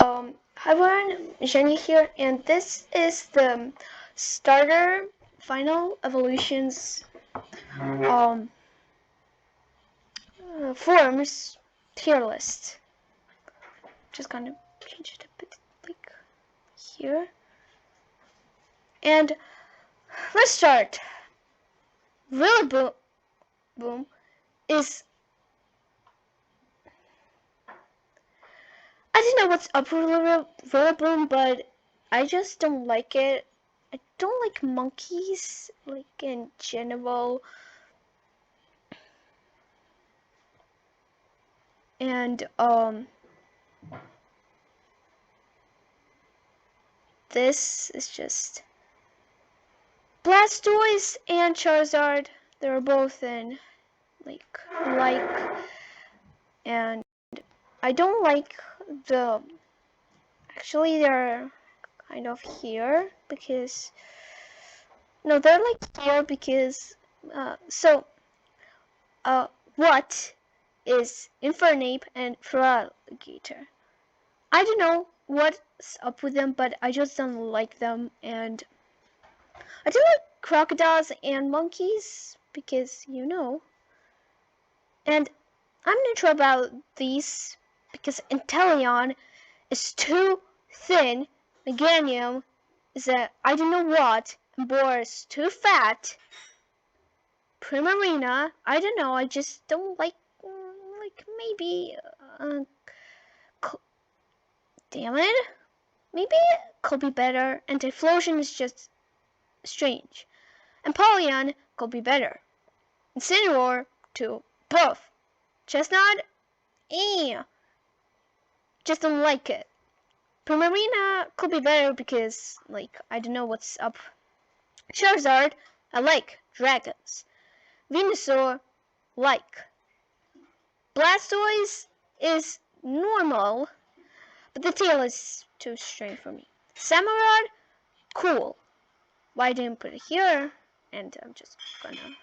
Hi everyone, Jenny here, and this is the starter final evolutions forms tier list. Just gonna change it a bit like here. And let's start. Really Boom is, I don't know what's up with Rillaboom, but I just don't like it. I don't like monkeys, like in general. And this is just Blastoise and Charizard. They're both in like, and I don't like the. Actually, they're kind of here because no, they're like here because what is Infernape and Feraligatr? I don't know what's up with them, but I just don't like them, and I do like crocodiles and monkeys because and I'm not sure about these because Inteleon is too thin, Meganium is I don't know what, and Boar is too fat. Primarina, I don't know, I just don't like maybe, damn it, maybe it could be better, and Typhlosion is just strange, and Polyon could be better. Incineroar to Puff. Chestnut, just don't like it. Primarina could be better because, I don't know what's up. Charizard, I like dragons. Venusaur, like. Blastoise is normal, but the tail is too strange for me. Samurott, cool. Why didn't put it here? And I'm just gonna.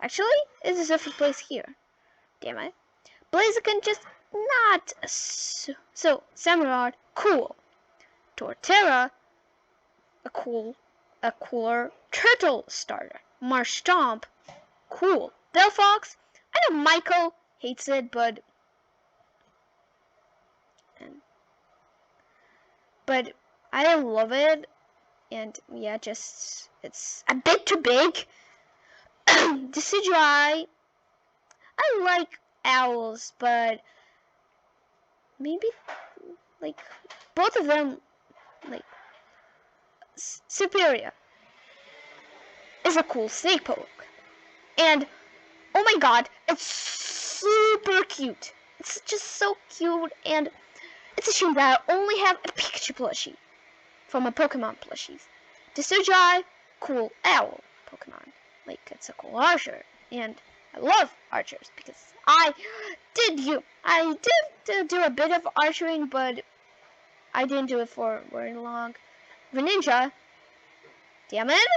Actually, it's a different place here. Damn it. Blaziken just not so Samurott, cool. Torterra, a cooler turtle starter. Marshtomp, cool. Delphox, I know Michael hates it, but I love it, and yeah, just it's a bit too big. Decidueye, I like owls, but maybe both of them Superior is a cool snake poke, and oh my god, it's super cute. It's just so cute, and it's a shame that I only have a Pikachu plushie from my Pokemon plushies. Decidueye, cool owl Pokemon. It's a cool archer, and I love archers because I did do a bit of archering, but I didn't do it for very long. Greninja, damn it!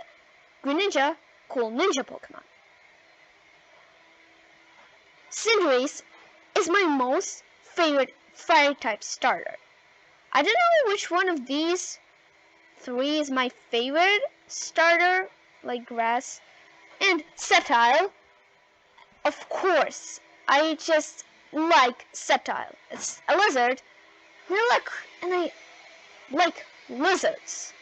Greninja, cool ninja Pokemon. Cinderace is my most favorite fire type starter. I don't know which one of these three is my favorite starter, like grass. And Sceptile, of course. I just like Sceptile. It's a lizard, and I like lizards.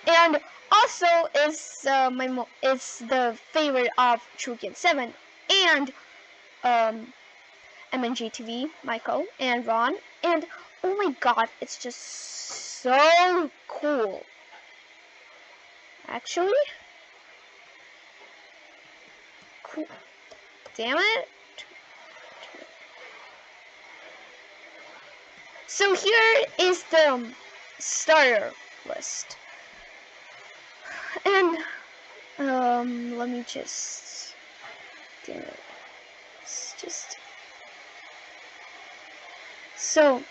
And also is the favorite of Chukin 7 and MNGTV, Michael and Ron, and oh my god, it's just so cool. Actually, cool. Damn it. So here is the starter list. And let me just, damn it. It's just so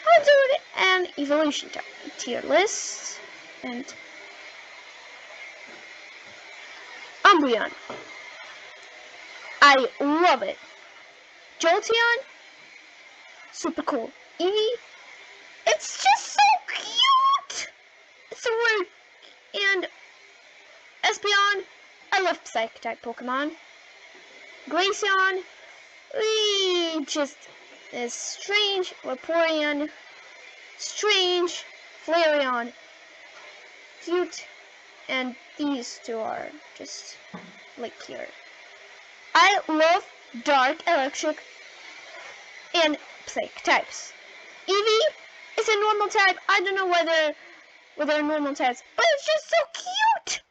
I'll do an evolution tier list, and Umbreon. I love it. Jolteon, super cool. Eevee, it's just so cute. It's a word. And Espeon, I love Psychic type Pokemon. Glaceon, just is strange. Vaporeon, strange. Flareon, cute. And these two are just like here. I love dark, electric, and psychic types. Eevee is a normal type. I don't know whether they're normal types, but it's just so cute.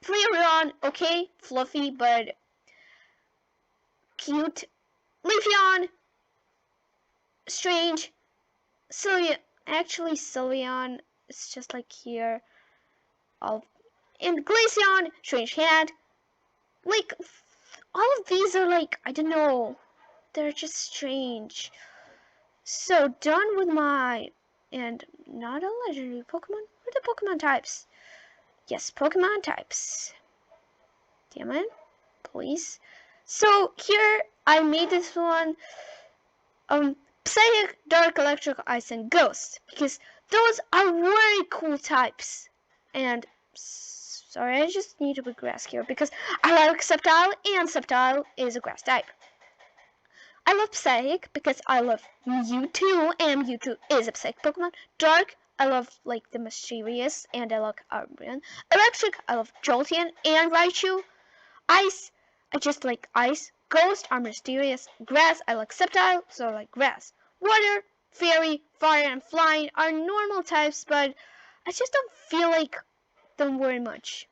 Flareon, okay, fluffy, but cute. Leafeon, strange. Sylveon, it's just like here. And Glaceon, strange cat. Like, all of these are like, I don't know, they're just strange. So, done with my, and not a legendary Pokemon. What are the Pokemon types? Yes, Pokemon types. Damn it, please. So, here, I made this one, Psychic, Dark, Electric, Ice, and Ghost. Because those are very cool types. And, sorry, I just need to be grass here. Because I like Sceptile, and Sceptile is a grass type. I love Psychic because I love Mewtwo, and Mewtwo is a Psychic Pokemon. Dark, I love like the Mischievous, and I like Umbreon. Electric, I love Jolteon and Raichu. Ice, I just like Ice. Ghost are mysterious. Grass, I like Sceptile, so I like Grass. Water, Fairy, Fire, and Flying are normal types, but I just don't feel like them very much.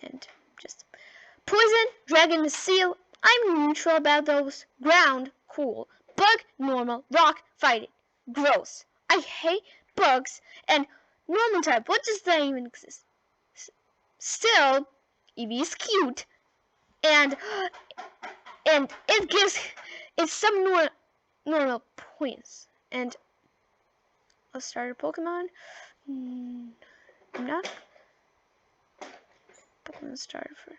And just Poison, Dragon, Seal, I'm neutral about those. Ground, cool. Bug, normal. Rock, fighting. Gross. I hate bugs. And normal type, what does that even exist? Still, Eevee is cute. And it gives it some normal points. And let's start a Pokemon. I'm not Pokemon starter for.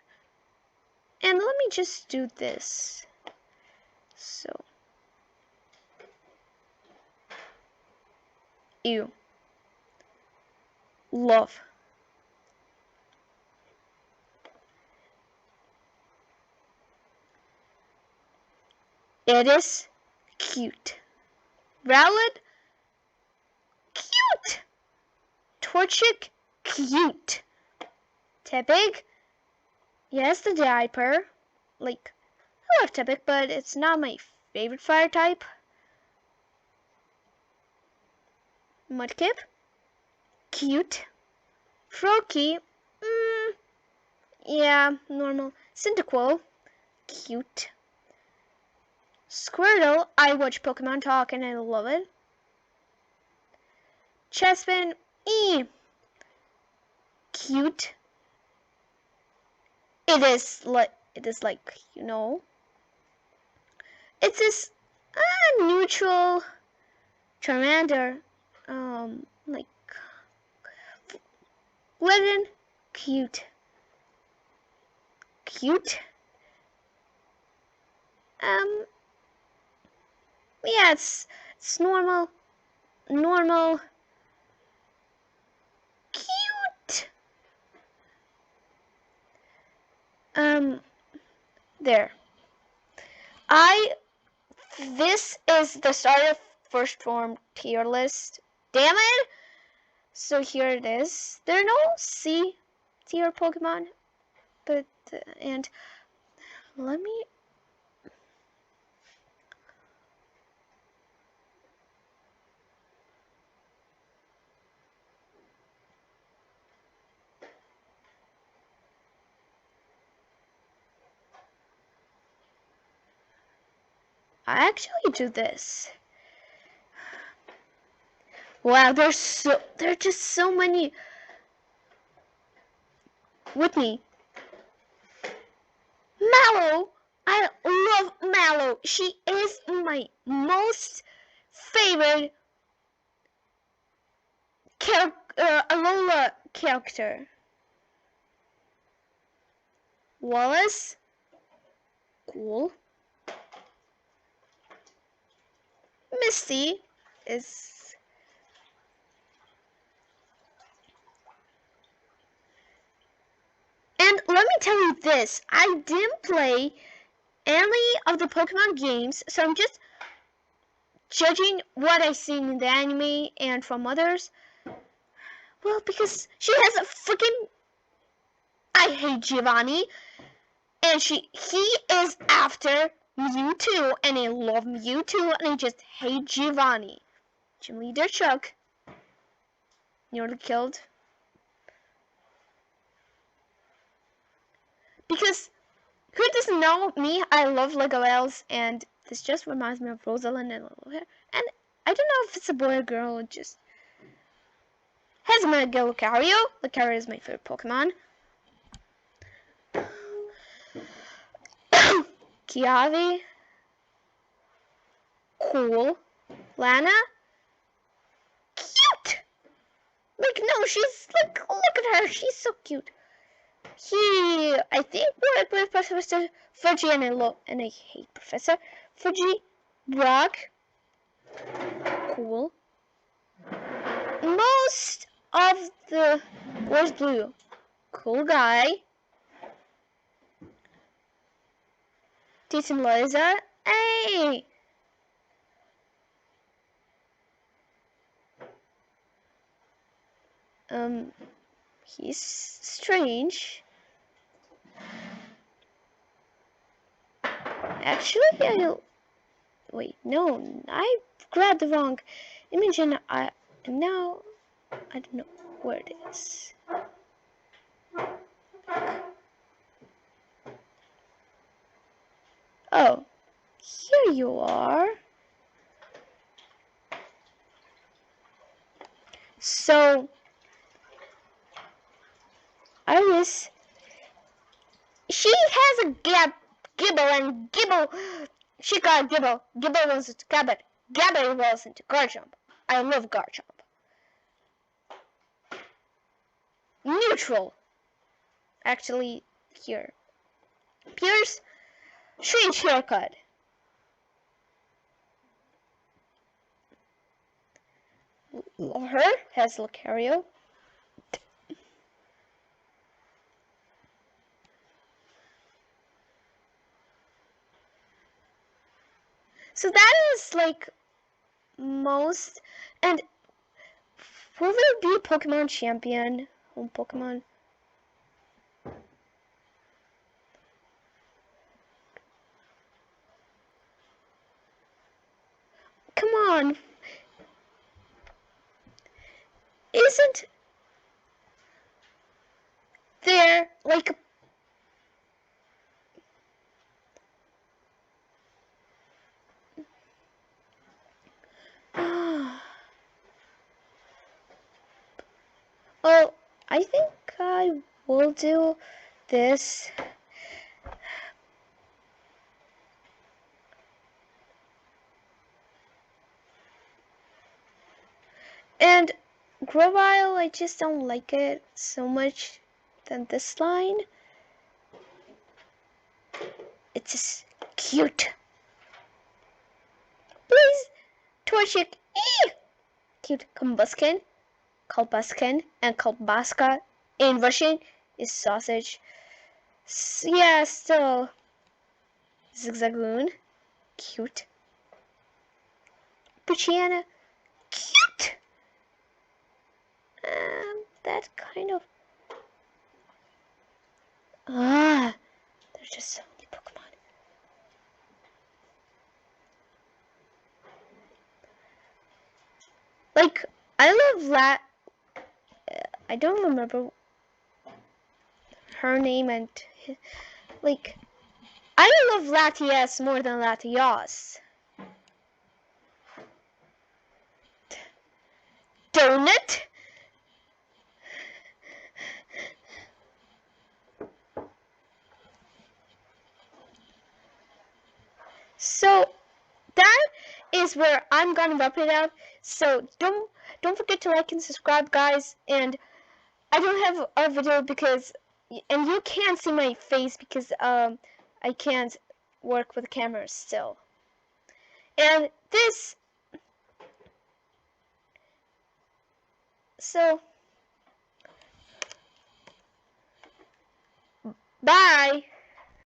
And let me just do this. So. Ew. Love. It is cute. Rowlet, cute. Torchic, cute. Tepig, yes, the diaper. Like, I love Tepig, but it's not my favorite fire type. Mudkip, cute. Froakie, yeah, normal. Cyndaquil, cute. Squirtle, I watch Pokemon Talk and I love it. Chespin, cute. It is like, you know. It's this neutral Charmander, like Glidden, cute. Cute. Yeah, it's normal. Normal. Cute. There. This is the start of first form tier list. Damn it! So here it is. There are no C tier Pokemon, but, and let me. I actually do this. Wow, there are just so many. Whitney. Mallow. I love Mallow. She is my most favorite Alola character. Wallace. Cool. Misty is... And let me tell you this, I didn't play any of the Pokemon games, so I'm just judging what I've seen in the anime and from others. Well, because she has a freaking... I hate Giovanni. And he is after Mewtwo, and I love Mewtwo, and I just hate Giovanni. Gym Leader Chuck. Nearly killed. Because, who doesn't know me, I love Lego Elves, and this just reminds me of Rosalind and Little Hair. And I don't know if it's a boy or girl, it just... Here's my Lucario. Lucario is my favorite Pokemon. Kiavi. Cool. Lana. Cute! Like, no, she's, like, look at her. She's so cute. I think, worked with Professor Fuji, and I hate Professor Fuji. Brock. Cool. Most of the... Where's Blue? Cool guy. Decent Liza. Hey! He's strange. Actually, wait, no, I grabbed the wrong image, and now I don't know where it is. Oh, here you are. So, Iris, she has a Gibble, and Gibble, she got Gibble. Gibble was into Gabbard. Gabbard was into Garchomp. I love Garchomp. Neutral. Actually, here. Pierce, strange haircut. Her has Lucario. So that is like most. And will there be a Pokemon champion? Home Pokemon? Come on. Isn't there like well, I think I will do this. And Grovyle, I just don't like it so much than this line. It's just cute. Please, Torchic. Cute. Combuskin, Kalbuskin, and Kalbaska in Russian is sausage. Yeah, still. Zigzagoon. Cute. Poochyena. Cute. That kind of... there's just so many Pokemon. Like, I love I don't remember her name, and like, I love Latias more than Latias. Donut? So that is where I'm gonna wrap it up. So don't forget to like and subscribe, guys. And I don't have a video because and you can't see my face because I can't work with cameras still. And this, so bye.